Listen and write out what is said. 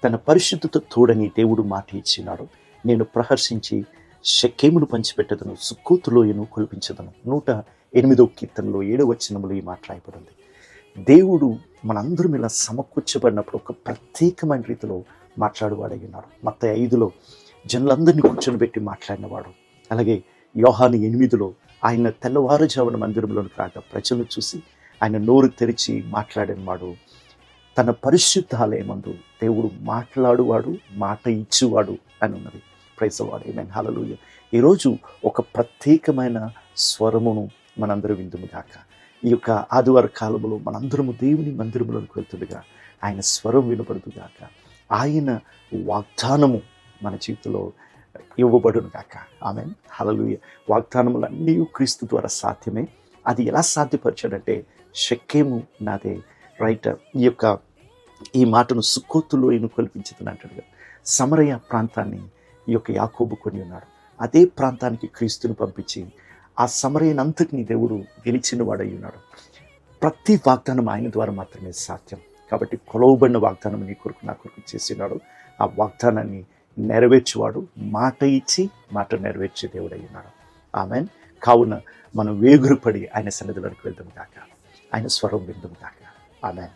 తన పరిశుద్ధత తోడని దేవుడు మాట ఇచ్చినాడు. నేను ప్రహర్షించి షెకెమును పంచిపెట్టదను, సుక్కోతు లోయను కొలిపించదను. 108వ కీర్తనలో 7వ వచనంలో ఈ మాట రాయబడింది. దేవుడు మనందరం ఇలా సమకూర్చబడినప్పుడు ఒక ప్రత్యేకమైన రీతిలో మాట్లాడువాడై ఉన్నాడు. మత్తయి 5లో జనులందరినీ కూర్చొని పెట్టి మాట్లాడినవాడు. అలాగే యోహాను 8లో ఆయన తెల్లవారుజామున మందిరంలోనికి రాగా ప్రజలను చూసి ఆయన నోరు తెరిచి మాట్లాడినవాడు. తన పరిశుద్ధాలయమందు దేవుడు మాట్లాడువాడు, మాట ఇచ్చువాడు అని ఉన్నది. ప్రైజ్ ది లార్డ్, ఆమేన్, హల్లెలూయా. ఈరోజు ఒక ప్రత్యేకమైన స్వరమును మనందరం విందుము గాక. ఈ యొక్క ఆదివార కాలంలో మనందరము దేవుని మందిరంలోకి వెళ్తుండగా ఆయన స్వరం వినపడుతు గాక. ఆయన వాగ్దానము మన జీవితంలో ఇవ్వబడును గాక. ఆమేన్, హల్లెలూయా. వాగ్దానములన్నీ క్రీస్తు ద్వారా సాధ్యమే. అది ఎలా సాధ్యపరచాడంటే షెకెము నాదే, రైట్. ఈ మాటను సుక్కోతు లోయను కొలిపించదని అంటాడు. సమరయ ప్రాంతాన్ని ఈ యొక్క యాకోబు కొని ఉన్నాడు. అదే ప్రాంతానికి క్రీస్తుని పంపించి ఆ సమరయనంతటిని దేవుడు గెలిచిన వాడై ఉన్నాడు. ప్రతి వాగ్దానం ఆయన ద్వారా మాత్రమే సాధ్యం. కాబట్టి కొలవబడిన వాగ్దానం నీ కొరకు నా కొరకు చేసినాడు. ఆ వాగ్దానాన్ని నెరవేర్చేవాడు, మాట ఇచ్చి మాట నెరవేర్చే దేవుడై ఉన్నాడు. ఆమేన్. కావున మనం వేగురుపడి ఆయన సన్నిధిలోకి వెళ్దాం కాక, ఆయన స్వరం విందాం కాక. ఆమేన్.